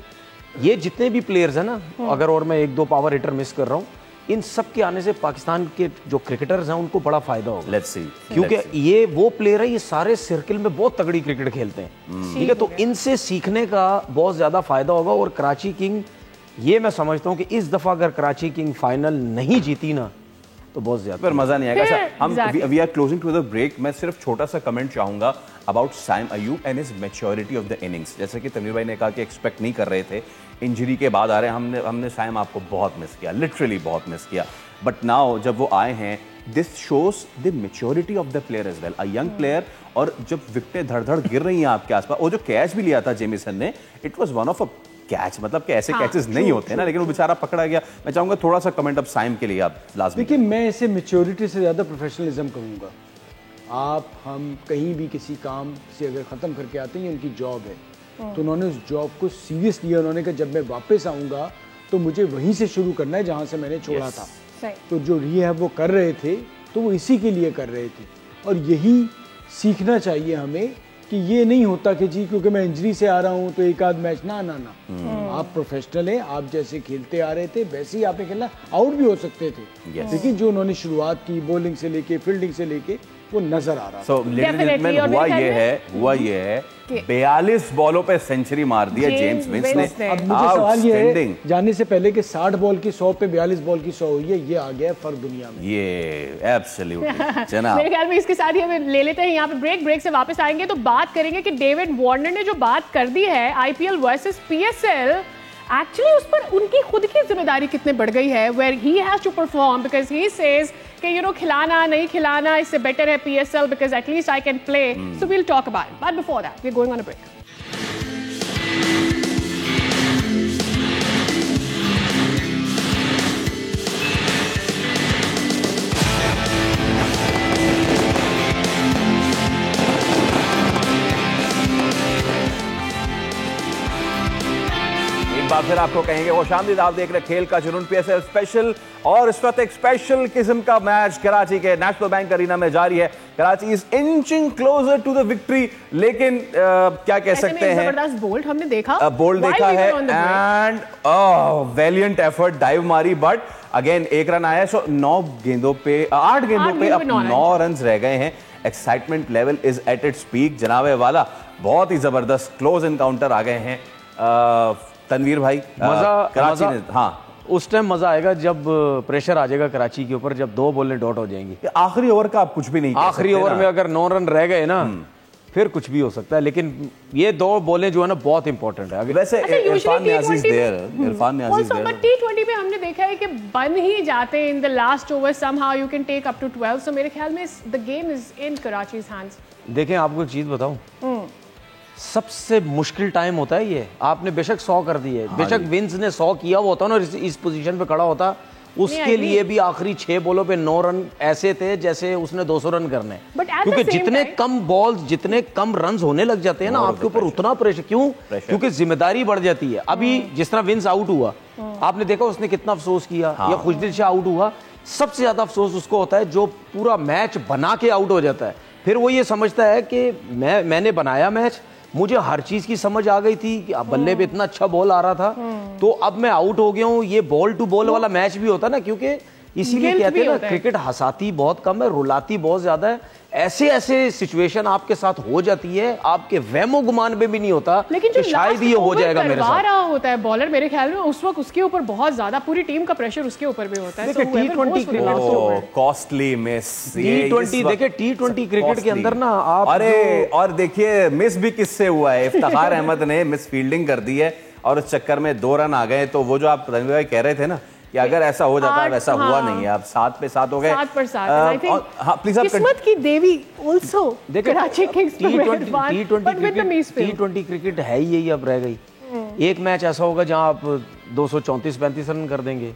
ये जितने भी प्लेयर्स हैं ना, अगर और मैं 1-2 पावर हिटर मिस कर रहा हूँ, इन सब के आने से पाकिस्तान के जो क्रिकेटर्स हैं उनको बड़ा फायदा होगा। लेट्स सी, क्योंकि ये वो प्लेयर है, ये सारे सर्किल में बहुत तगड़ी क्रिकेट खेलते हैं। ठीक है, तो इनसे सीखने का बहुत ज्यादा फायदा होगा। और कराची किंग, ये मैं समझता हूँ कि इस दफा अगर कराची किंग फाइनल नहीं जीती ना, तो बहुत ज्यादा पर मजा नहीं आएगा। अच्छा, हम we are closing to the break. मैं सिर्फ छोटा सा कमेंट चाहूंगा about Saim Ayub and his maturity of the innings. जैसे कि तनवीर भाई ने कहा कि एक्सपेक्ट नहीं कर रहे थे, इंजरी के बाद आ रहे हैं, हमने साइम आपको बहुत मिस किया, लिटरली बहुत मिस किया। बट नाउ जब वो आए हैं, this shows the maturity of the player as well, a young player. और जब विकेटें धड़-धड़ गिर रही हैं आपके आसपास, वो जो कैच भी लिया था जेमिसन ने, it was one of a catch, मतलब कि ऐसे कैचेस नहीं होते ना, लेकिन वो बेचारा पकड़ा गया। मैं चाहूंगा थोड़ा सा कमेंट अब साइम के लिए आप लास्ट। देखिए, मैं इसे मैच्योरिटी से ज़्यादा प्रोफेशनलिज्म कहूँगा। हम कहीं भी किसी काम से अगर ख़त्म करके आते हैं, उनकी जॉब है, तो उन्होंने उस जॉब को सीरियस लिया। उन्होंने कहा जब मैं वापस आऊँगा तो मुझे वहीं से शुरू करना है जहाँ से मैंने छोड़ा था। तो जो रिहैब वो कर रहे थे, तो वो इसी के लिए कर रहे थे। और यही सीखना चाहिए हमें कि ये नहीं होता कि जी क्योंकि मैं इंजरी से आ रहा हूँ तो एक आध मैच ना। आप प्रोफेशनल हैं, आप जैसे खेलते आ रहे थे वैसे ही आपने खेलना। आउट भी हो सकते थे, लेकिन जो उन्होंने शुरुआत की बॉलिंग से लेके फील्डिंग से लेके, वो नजर आ रहा है। हुआ ये है 42 बॉलों पे सेंचुरी मार दिया जेम्स विंस ने। अब मुझे सवाल ये है, जाने से पहले कि 60 बॉल की 100 पे 42 बॉल की 100 हुई है, ये आ गया फर्क दुनिया में। ये एब्सोल्युटली जनाब। मेरे ख्याल में इसके साथ ही हमें ले लेते हैं यहाँ पे ब्रेक से वापस आएंगे तो बात करेंगे कि डेविड वार्नर ने जो बात कर दी है आईपीएल वर्सेस पीएसएल, एक्चुअली उस पर उनकी खुद की जिम्मेदारी कितने बढ़ गई है, where he has to perform because he says कि खिलाना नहीं खिलाना इससे बेटर है PSL because at least I can play. So we'll talk about it, but before that we are going on a break. फिर आपको कहेंगे वो शानदार, आप देख रहे खेल का जुनून पीएसएल स्पेशल। और इस वक्त एक स्पेशल किस्म का मैच कराची के नेशनल बैंक अरीना में जारी है। Karachi is inching closer to the victory, लेकिन क्या कह सकते हैं, जबरदस्त बोल्ड हमने देखा, बोल्ड देखा है एंड वैलिएंट एफर्ट, डाइव मारी, बट अगेन 1 रन आया। सो 8 गेंदों पे अब 9 रन रह गए हैं। Excitement level is at its peak जनाबे वाला। बहुत ही जबरदस्त क्लोज एनकाउंटर आ गए हैं। तनवीर भाई, मजा हाँ, उस टाइम मजा आएगा जब प्रेशर आ जाएगा कराची के ऊपर, जब 2 बॉलें डॉट हो जाएंगी। आखिरी ओवर का आप कुछ भी नहीं कह सकते। आखिरी ओवर में अगर 9 रन रह गए ना, फिर कुछ भी हो सकता है। लेकिन ये 2 बॉलें जो है ना बहुत इंपॉर्टेंट है। वैसे इरफान नियाज़ी देयर, बट टी20 में हमने देखा है कि बन ही जाते हैं in the last over, somehow you can take up to 12। So मेरे ख्याल में the game is in Karachi's hands. देखें, आपको एक चीज बताऊं, सबसे मुश्किल टाइम होता है ये। आपने बेशक 100 कर दिए, बेशक विंस ने 100 किया हुआ होता ना, इस पोजीशन पे खड़ा होता, उसके लिए भी आखिरी 6 बॉलों पे 9 रन ऐसे थे जैसे उसने 200 रन करने। क्योंकि जितने कम बॉल्स, जितने कम रन होने लग जाते हैं ना आपके ऊपर, उतना प्रेशर। क्यों? क्योंकि जिम्मेदारी बढ़ जाती है। अभी जिस तरह विंस आउट हुआ, आपने देखा उसने कितना अफसोस किया, या खुशदिल शाह आउट हुआ, सबसे ज्यादा अफसोस उसको होता है जो पूरा मैच बना के आउट हो जाता है। फिर वो ये समझता है कि मैंने बनाया मैच, मुझे हर चीज की समझ आ गई थी कि बल्ले पे इतना अच्छा बॉल आ रहा था, तो अब मैं आउट हो गया हूँ। ये बॉल टू बॉल वाला मैच भी होता है ना, क्योंकि इसीलिए कहते हैं ना क्रिकेट हंसाती बहुत कम है, रुलाती बहुत ज्यादा है। ऐसे ऐसे सिचुएशन आपके साथ हो जाती है, आपके वहमो गुमान में भी नहीं होता लेकिन जो शायद ये हो जाएगा मेरे साथ। रहा होता है बॉलर, मेरे ख्याल में उस वक्त उसके ऊपर बहुत ज्यादा पूरी टीम का प्रेशर उसके ऊपर भी होता है। T20 कॉस्टली मिस, T20 देखिए, T20 क्रिकेट के अंदर ना आप और देखिए मिस भी किससे हुआ है। इफ्तिखार अहमद ने मिस फील्डिंग कर दी है और उस चक्कर में 2 रन आ गए। तो वो जो आप रंग भाई कह रहे थे ना कि अगर ऐसा हो जाता, वैसा हुआ नहीं है। अब 7 पे 7 हो गए, 7 पर 7। हाँ प्लीज, आप किस्मत की देवी also Karachi Kings T20 cricket है ही यही, अब रह गई। एक मैच ऐसा होगा जहां आप 234-35 रन कर देंगे,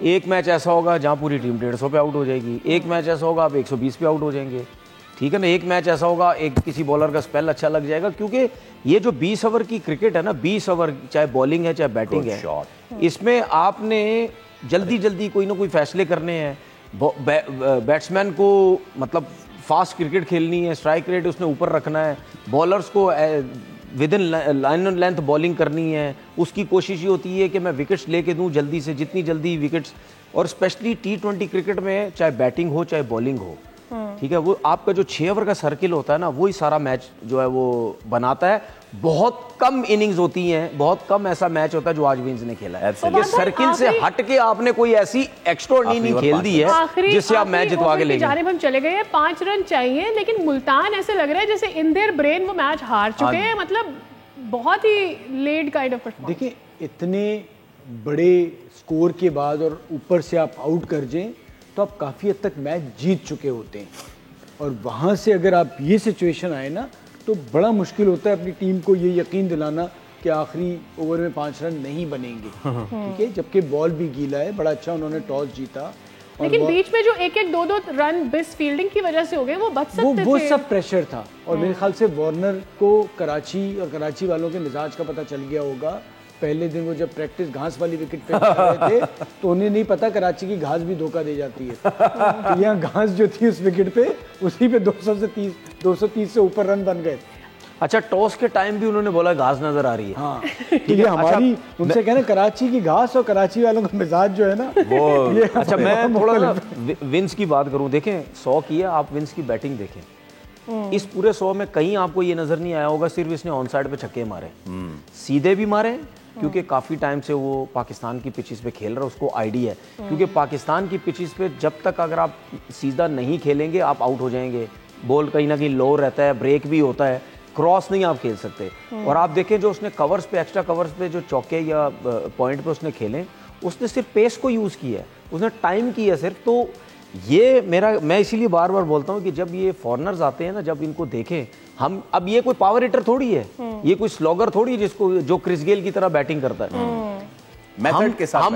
एक मैच ऐसा होगा जहां पूरी टीम 150 पे आउट हो जाएगी, एक मैच ऐसा होगा आप 120 पे आउट हो जाएंगे, ठीक है ना। एक मैच ऐसा होगा एक किसी बॉलर का स्पेल अच्छा लग जाएगा। क्योंकि ये जो 20 ओवर की क्रिकेट है ना, 20 ओवर चाहे बॉलिंग है चाहे बैटिंग है, इसमें आपने जल्दी जल्दी कोई ना कोई फैसले करने हैं। बैट्समैन को मतलब फास्ट क्रिकेट खेलनी है, स्ट्राइक रेट उसने ऊपर रखना है, बॉलर्स को with in line and length bowling करनी है। उसकी कोशिश ये होती है कि मैं विकेट्स लेके दूं जल्दी से, जितनी जल्दी विकेट्स। और स्पेशली T20 क्रिकेट में चाहे बैटिंग हो चाहे बॉलिंग हो, ठीक है, वो आपका जो 6 ओवर का सर्किल होता है ना, वही सारा मैच जो है वो बनाता है। बहुत कम इनिंग्स होती हैं, बहुत कम ऐसा मैच होता है जो आज विंस ने खेला है। ये सर्किल से हट के आपने कोई ऐसी एक्स्ट्राऑर्डिनरी खेल दी है जिससे आप मैच जितवा के ले गए। हम चले गए हैं, 5 रन चाहिए, लेकिन मुल्तान ऐसे लग रहा है जैसे इन देयर ब्रेन वो मैच हार चुके हैं। मतलब बहुत ही लेट काइंड ऑफ परफॉर्मेंस। देखिए, इतने बड़े स्कोर के बाद और ऊपर से आप आउट कर जाएं तो आप काफ़ी हद तक मैच जीत चुके होते हैं। और वहाँ से अगर आप ये सिचुएशन आए ना, तो बड़ा मुश्किल होता है अपनी टीम को ये यकीन दिलाना कि आखिरी ओवर में 5 रन नहीं बनेंगे, ठीक है, जबकि बॉल भी गीला है। बड़ा अच्छा उन्होंने टॉस जीता, लेकिन बीच में जो 1-2 रन बिस फील्डिंग की वजह से हो गए, वो बच सकते थे। वो सब प्रेशर था। और मेरे ख्याल से वार्नर को कराची और कराची वालों के मिजाज का पता चल गया होगा। पहले दिन वो जब प्रैक्टिस घास वाली विकेट पे कर रहे थे तो उन्हें नहीं पता कराची की घास भी धोखा दे जाती है। तो यहाँ घास जो थी उस विकेट पे, उसी पे 230 से ऊपर रन बन गए। अच्छा, टॉस के टाइम भी उन्होंने बोला घास नजर आ रही है। हाँ, ठीक है। हमारी उनसे कहना कराची की घास और कराची वालों का मिजाज जो है ना वो ये। अच्छा, मैं थोड़ा सा विंस की बात करूं। देखें 100 किया, आप विंस की बैटिंग देखें। इस पूरे 100 में कहीं आपको ये नजर नहीं आया होगा सिर्फ इसने ऑन साइड पे छक्के मारे, सीधे भी मारे, क्योंकि काफ़ी टाइम से वो पाकिस्तान की पिचेस पे खेल रहा है, उसको आइडिया है। क्योंकि पाकिस्तान की पिचेस पे जब तक अगर आप सीधा नहीं खेलेंगे आप आउट हो जाएंगे। बॉल कहीं ना कहीं लो रहता है, ब्रेक भी होता है, क्रॉस नहीं आप खेल सकते। और आप देखें जो उसने कवर्स पे, एक्स्ट्रा कवर्स पे जो चौके या पॉइंट पे उसने खेले, उसने सिर्फ पेस को यूज़ किया है, उसने टाइम किया सिर्फ। तो ये मैं इसीलिए बार बार बोलता हूँ कि जब ये फॉरनर्स आते हैं ना, जब इनको देखें हम, अब ये कोई पावर हिटर थोड़ी है, ये कोई स्लॉगर थोड़ी है जिसको जो क्रिस गेल की तरह बैटिंग करता है। मेथड के साथ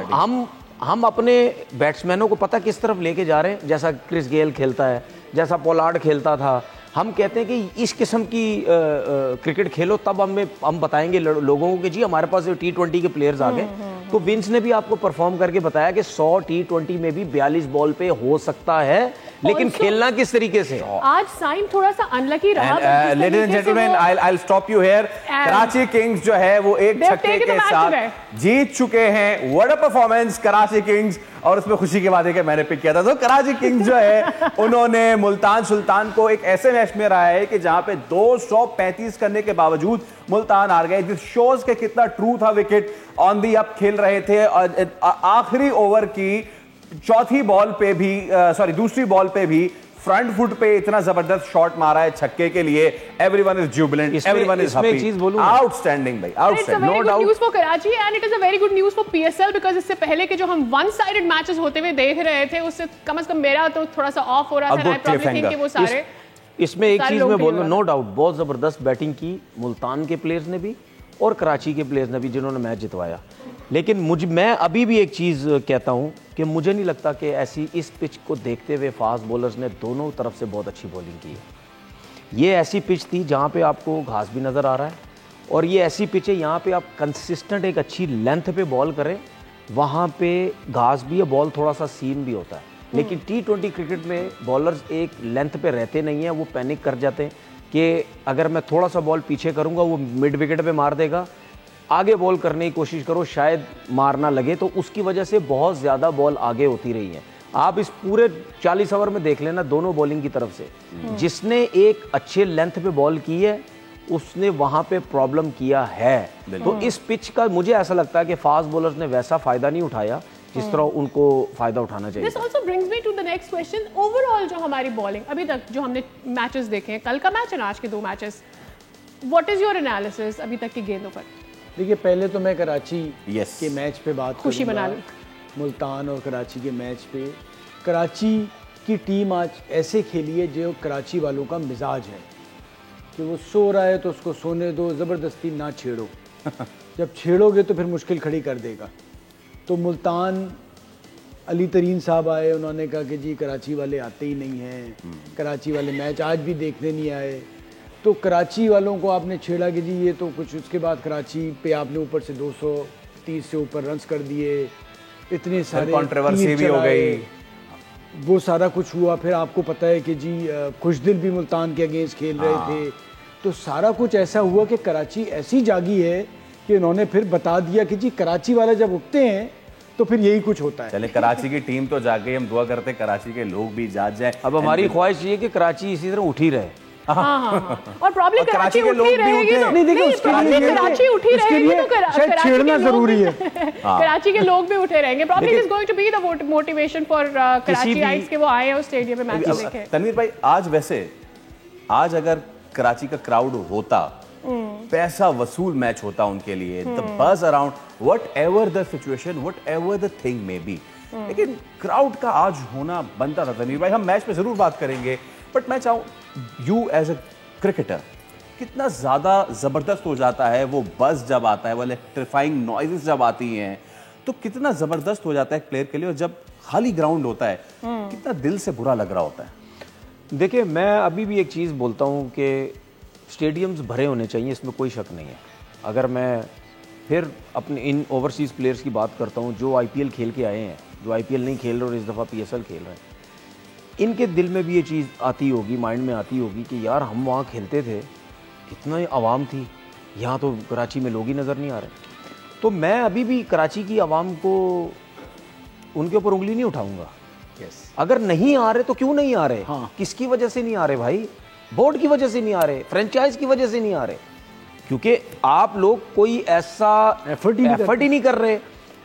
हम अपने बैट्समैनों को पता किस तरफ लेके जा रहे हैं, जैसा क्रिस गेल खेलता है, जैसा पोलार्ड खेलता था। हम कहते हैं कि इस किस्म की क्रिकेट खेलो, तब हम बताएंगे लोगों को कि जी हमारे पास T20 के प्लेयर्स आ गए। तो विंस ने भी आपको परफॉर्म करके बताया कि 100 T20 में भी 42 बॉल पे हो सकता है, लेकिन खेलना किस तरीके से। आज साइन थोड़ा सा अनलकी रहा। Ladies and gentleman, I stop you here. Karachi Kings जो है वो एक छक्के के साथ जीत चुके हैं। What a performance Karachi Kings. और उसमें खुशी की बात है कि मैंने पिक किया था। तो कराची किंग्स जो है उन्होंने मुल्तान सुल्तान को एक ऐसे मैच में रहा है कि जहां पे 235 करने के बावजूद मुल्तान हार गए। दिस शोज के कितना ट्रू था। विकेट ऑन दी अप खेल रहे थे और आखिरी ओवर की चौथी बॉल पे भी, दूसरी बॉल पे भी फ्रंट फुट पे इतना जबरदस्त शॉट मारा है छक्के के लिए। Everyone is jubilant, everyone is happy. चीज बोलूं, आउटस्टैंडिंग भाई, outstanding, no doubt. News for Karachi and it is a very good news for PSL, because इससे पहले के जो हम वन साइडेड मैचेस होते हुए देख रहे थे, उससे कम से कम मेरा तो थोड़ा सा ऑफ हो रहा था। आई प्रॉब्ली थिंक कि वो सारे इसमें एक सारे चीज लोग मैं भी बोलूँगा, वाला। नो डाउट बहुत जबरदस्त बैटिंग की मुल्तान के प्लेयर्स ने भी और कराची के प्लेयर्स ने भी, जिन्होंने मैच जितवाया। लेकिन मैं अभी भी एक चीज़ कहता हूँ कि मुझे नहीं लगता कि ऐसी इस पिच को देखते हुए फास्ट बॉलर्स ने दोनों तरफ से बहुत अच्छी बॉलिंग की है। ये ऐसी पिच थी जहाँ पे आपको घास भी नज़र आ रहा है, और ये ऐसी पिच है यहाँ पे आप कंसिस्टेंट एक अच्छी लेंथ पे बॉल करें, वहाँ पे घास भी है, बॉल थोड़ा सा सीम भी होता है। लेकिन T20 क्रिकेट में बॉलर्स एक लेंथ पे रहते नहीं हैं, वो पैनिक कर जाते हैं कि अगर मैं थोड़ा सा बॉल पीछे करूँगा वो मिड विकेट पे मार देगा, आगे बॉल करने की कोशिश करो शायद मार ना लगे, तो उसकी वजह से बहुत ज़्यादा बॉल आगे होती रही है। आप इस पूरे 40 ओवर में देख लेना दोनों बॉलिंग की तरफ से, जिसने एक अच्छे लेंथ पे बॉल की है उसने वहां पे प्रॉब्लम किया है। तो इस पिच का मुझे ऐसा लगता है कि फास्ट बॉलर्स ने वैसा फायदा नहीं उठाया जिस तरह उनको फायदा उठाना चाहिए। This also brings me to the next question. Overall जो हमारी बॉलिंग अभी तक जो हमने मैचेस देखे हैं, कल का मैच और आज के 2 matches, what is your analysis अभी तक की गेंदों पर? देखिए, पहले तो मैं कराची Yes. के मैच पे बात खुशी करूंगा। मना ली। मुल्तान और कराची के मैच पे कराची की टीम आज ऐसे खेली है जो कराची वालों का मिजाज है कि वो सो रहा है तो उसको सोने दो, ज़बरदस्ती ना छेड़ो। जब छेड़ोगे तो फिर मुश्किल खड़ी कर देगा। तो मुल्तान अली तरीन साहब आए, उन्होंने कहा कि जी कराची वाले आते ही नहीं हैं, कराची वाले मैच आज भी देखने नहीं आए। तो कराची वालों को आपने छेड़ा कि जी ये तो कुछ, उसके बाद कराची पे आपने ऊपर से 230 से ऊपर रन्स कर दिए, इतने सारे कंट्रोवर्सी तीर भी हो चलाए, गई। वो सारा कुछ हुआ। फिर आपको पता है कि जी खुशदिल भी मुल्तान के अगेंस्ट खेल रहे थे। तो सारा कुछ ऐसा हुआ कि कराची ऐसी जागी है कि उन्होंने फिर बता दिया कि जी कराची वाले जब उठते हैं तो फिर यही कुछ होता है। चले, कराची की टीम तो जाग गई, हम दुआ करते हैं कराची के लोग भी जाग जाए। अब हमारी ख्वाहिश ये कि कराची इसी तरह उठी रहे। हाँ। और प्रॉब्लम और कराची कराची के उठी लोग भी रहेगी उठे। तो नहीं, देखिए, उसके लिए प्रॉब्लम ये- कराची उठी उसके रहेगी लिए तो शायद कराची छेड़ना के लोग जरूरी भी- है। कराची के लोग भी उठे रहेंगे। Problem is going to be the motivation for Karachiites के वो आए हैं उस स्टेडियम में मैच देखें। तनवीर भाई, आज अगर कराची का क्राउड होता, पैसा वसूल मैच होता उनके लिए, द बज around whatever the situation, whatever the thing may be, लेकिन क्राउड का आज होना बनता था। तनवीर भाई, हम मैच पे जरूर बात करेंगे, बट मैं चाहूँ यू एज अ क्रिकेटर कितना ज्यादा जबरदस्त हो जाता है वो बज जब आता है, वो इलेक्ट्रीफाइंग नॉइजेस जब आती हैं, तो कितना जबरदस्त हो जाता है एक प्लेयर के लिए, और जब खाली ग्राउंड होता है कितना दिल से बुरा लग रहा होता है। देखिए, मैं अभी भी एक चीज़ बोलता हूँ कि स्टेडियम्स भरे होने चाहिए, इसमें कोई शक नहीं है। अगर मैं फिर अपने इन ओवरसीज़ प्लेयर्स की बात करता हूँ जो IPL खेल के आए हैं, जो IPL नहीं खेल रहे और इस दफ़ा PSL खेल रहे हैं, इनके दिल में भी ये चीज़ आती होगी, माइंड में आती होगी कि यार हम वहाँ खेलते थे, कितना आवाम थी, यहाँ तो कराची में लोग ही नज़र नहीं आ रहे। तो मैं अभी भी कराची की आवाम को उनके ऊपर उंगली नहीं उठाऊंगा। अगर नहीं आ रहे तो क्यों नहीं आ रहे? हाँ। किसकी वजह से नहीं आ रहे भाई? बोर्ड की वजह से नहीं आ रहे, फ्रेंचाइज की वजह से नहीं आ रहे, क्योंकि आप लोग कोई ऐसा एफर्ट ही नहीं कर रहे,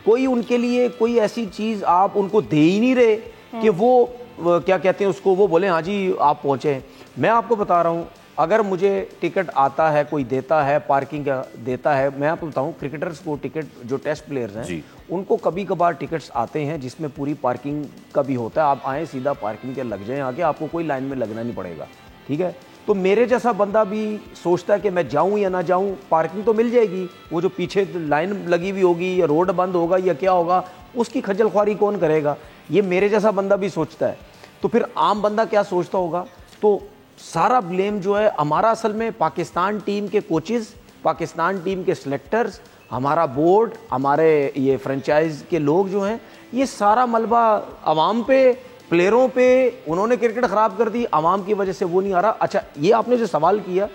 कोई उनके लिए कोई ऐसी चीज़ आप उनको दे ही नहीं रहे कि वो क्या कहते हैं उसको, वो बोले हाँ जी आप पहुँचे। मैं आपको बता रहा हूँ, अगर मुझे टिकट आता है, कोई देता है, पार्किंग का देता है, मैं आपको बताऊँ क्रिकेटर्स को टिकट, जो टेस्ट प्लेयर्स हैं उनको कभी कभार टिकट्स आते हैं जिसमें पूरी पार्किंग का भी होता है। आप आए सीधा पार्किंग के लग जाएं आगे, आपको कोई लाइन में लगना नहीं पड़ेगा, ठीक है। तो मेरे जैसा बंदा भी सोचता है कि मैं जाऊं या ना जाऊं, पार्किंग तो मिल जाएगी, वो जो पीछे लाइन लगी हुई होगी या रोड बंद होगा या क्या होगा, उसकी खज्जल ख्वारी कौन करेगा? ये मेरे जैसा बंदा भी सोचता है। तो फिर आम बंदा क्या सोचता होगा? तो सारा ब्लेम जो है हमारा, असल में पाकिस्तान टीम के कोचेस, पाकिस्तान टीम के सिलेक्टर्स, हमारा बोर्ड, हमारे ये फ्रेंचाइज के लोग जो हैं, ये सारा मलबा आवाम पे, प्लेयरों पे, उन्होंने क्रिकेट ख़राब कर दी, आवाम की वजह से वो नहीं आ रहा। अच्छा, ये आपने जो सवाल किया,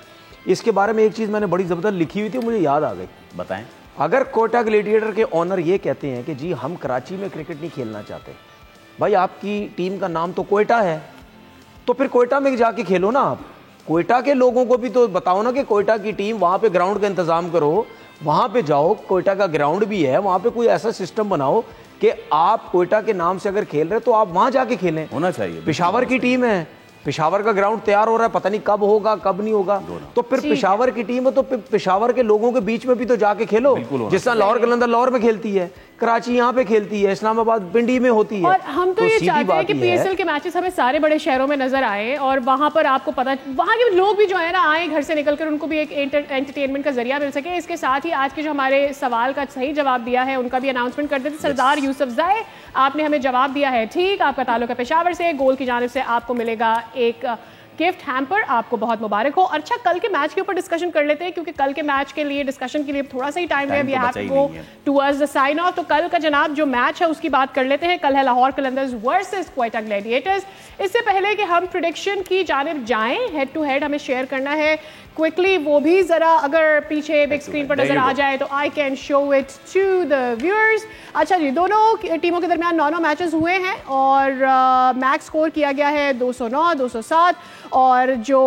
इसके बारे में एक चीज़ मैंने बड़ी ज़बरदस्त लिखी हुई थी, मुझे याद आ गई। बताएं। अगर कोयटा ग्लेडिएटर के ऑनर ये कहते हैं कि जी हम कराची में क्रिकेट नहीं खेलना चाहते, भाई आपकी टीम का नाम तो कोयटा है, तो फिर कोयटा में जाके खेलो ना। आप कोयटा के लोगों को भी तो बताओ ना कि कोयटा की टीम, वहाँ पे ग्राउंड का इंतज़ाम करो, वहाँ पे जाओ, कोयटा का ग्राउंड भी है, वहाँ पे कोई ऐसा सिस्टम बनाओ कि आप कोयटा के नाम से अगर खेल रहे तो आप वहाँ जाके खेलें। होना चाहिए। पेशावर की टीम है, पेशावर का ग्राउंड तैयार हो रहा है, पता नहीं कब होगा कब नहीं होगा, तो फिर पेशावर की टीम है तो पेशावर के लोगों के बीच में भी तो जाके खेलो, जिस तरह लाहौर कलंदर लाहौर में खेलती है। कराची यहाँ पे खेलती है, इस्लामाबाद पिंडी में होती है। और हम तो ये सीधी चाहते हैं बात कि ये है- पीएसएल के मैचेस हमें सारे बड़े शहरों में नजर आए और वहां पर आपको पता, वहां के लोग भी जो है ना आए घर से निकलकर, उनको भी एक एंटरटेनमेंट का जरिया मिल सके। इसके साथ ही आज के जो हमारे सवाल का सही जवाब दिया है उनका भी अनाउंसमेंट कर देते। सरदार यूसुफजाई, आपने हमें जवाब दिया है ठीक, आपका ताल्लुक है पेशावर से, गोल की जानिब से आपको मिलेगा एक गिफ्ट हैम्पर, आपको बहुत मुबारक हो। अच्छा, कल के मैच के ऊपर डिस्कशन कर लेते हैं क्योंकि कल के मैच के लिए डिस्कशन के लिए थोड़ा सा ही टाइम है, we have to go towards the sign off. तो कल का जनाब जो मैच है उसकी बात कर लेते हैं। कल है लाहौर कलंदर्स वर्सेस क्वेटा ग्लैडिएटर्स। इससे पहले कि हम प्रेडिक्शन की जानिब जाएं, हेड टू हेड हमें शेयर करना है क्विकली, वो भी जरा अगर पीछे बिग स्क्रीन पर नजर आ जाए तो I can show it to the viewers. अच्छा जी, दोनों टीमों के दरमियान 9 मैचेस हुए हैं और मैक्स स्कोर किया गया है 209, 207 और जो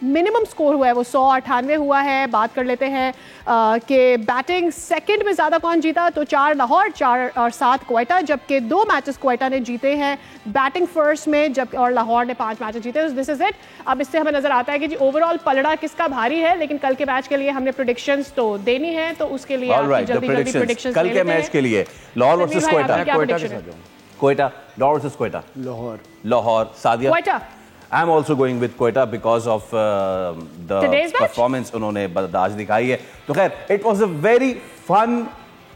मिनिमम स्कोर हुआ है वो 198 हुआ है। बात कर लेते हैं कि बैटिंग सेकंड में ज़्यादा कौन जीता, तो 4 लाहौर, 4 और 7 क्वेटा, जबकि 2 मैचेस क्वेटा ने जीते हैं बैटिंग फर्स्ट में, जब और लाहौर ने 5 मैचेस जीते। This is it. अब इससे हमें नजर आता है कि जी ओवरऑल पलड़ा किसका भारी है, लेकिन कल के मैच के लिए हमने प्रेडिक्शंस तो देनी है, तो उसके लिए जल्दी प्रेडिक्शंस कल के मैच के लिए Lahore versus Quetta, Quetta Lahore versus Quetta, Lahore Sadia Quetta. I am also going with Quetta because of the Today's match? Performance उन्होंने आज दिखाई है। तो खैर, it was a very fun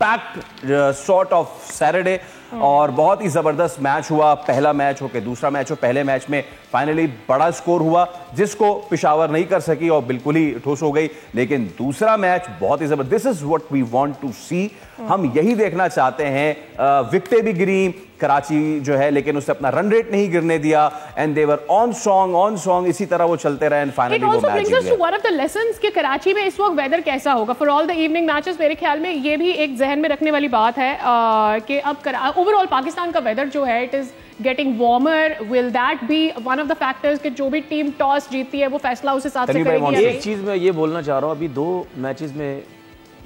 packed sort of Saturday और बहुत ही जबरदस्त मैच हुआ। पहला मैच हो के दूसरा मैच हो, पहले मैच में फाइनली बड़ा स्कोर हुआ जिसको पेशावर नहीं कर सकी और बिल्कुल ही ठोस हो गई, लेकिन दूसरा मैच बहुत ही जबरदस्त। This is what we want to see, हम यही देखना चाहते हैं। विकेटें भी गिरी कराची जो है, लेकिन उसने अपना रन रेट नहीं गिरने दिया and they were on song, इसी तरह वो चलते रहे एंड फाइनली वो मैच जीत गए। वन ऑफ द लेसन्स कि कराची में इस वक्त वेदर कैसा होगा for all the evening matches, मेरे ख्याल में ये भी एक जहन में रखने वाली बात है कि अब ओवरऑल पाकिस्तान का वेदर जो है it is getting warmer. Will that be one of the factors कि जो भी टीम टॉस जीतती है वो फैसला उस हिसाब से करेगी? एक चीज मैं ये बोलना चाह रहा हूँ, अभी 2 मैचेस में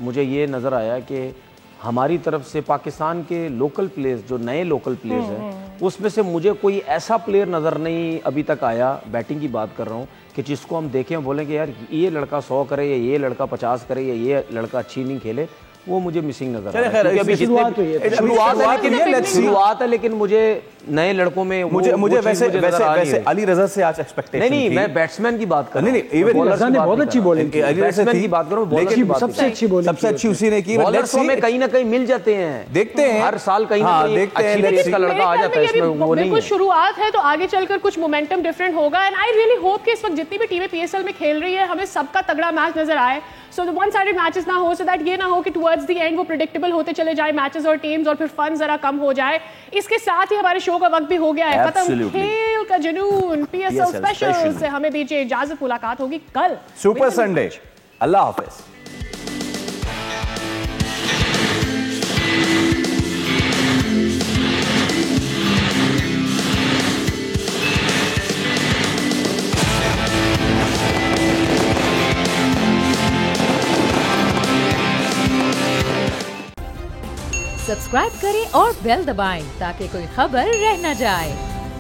मुझे ये नजर आया कि हमारी तरफ से पाकिस्तान के लोकल प्लेयर्स, जो नए लोकल प्लेयर्स हैं, उसमें से मुझे कोई ऐसा प्लेयर नज़र नहीं अभी तक आया, बैटिंग की बात कर रहा हूँ, कि जिसको हम देखें बोलेंगे यार ये लड़का 100 करे या ये लड़का 50 करे या ये लड़का अच्छी इनिंग खेले, वो मुझे मिसिंग नजर आ रहा है। अभी शुरुआत है, लेकिन मुझे नए लड़कों में मुझे वैसे अली रजा से आज एक्सपेक्टेशन नहीं, मैं बैट्समैन की बात कर रहा हूं। नहीं, इवन ने बहुत अच्छी बॉलिंग की, बैट्समैन की बात करूं, सबसे अच्छी बॉलिंग, सबसे अच्छी उसी ने की। बॉलर्सों में कहीं ना कहीं मिल जाते हैं, देखते हैं हर साल कहीं ना कहीं अच्छी प्लेयर का लड़का आ जाता है, इसमें वो नहीं है। शुरुआत है तो आगे चलकर कुछ मोमेंटम डिफरेंट होगा एंड आई रियली होप कि इस वक्त जितनी भी टीमें पीएसएल में खेल रही है हमें सबका तगड़ा मैच नजर आए, so the one sided matches ना हो, सो दैट ये ना हो कि टुवर्ड्स द एंड वो प्रेडिक्टेबल होते चले जाए मैचेस और टीम्स और फिर फन जरा कम हो जाए। इसके साथ ही हमारे शो का वक्त भी हो गया है खत्म। खेल का जुनून पीएसएल स्पेशल से हमें दीजिए इजाजत, मुलाकात होगी कल सुपर संडे। अल्लाह हाफिज। सब्सक्राइब करें और बेल दबाएं ताकि कोई खबर रह न जाए।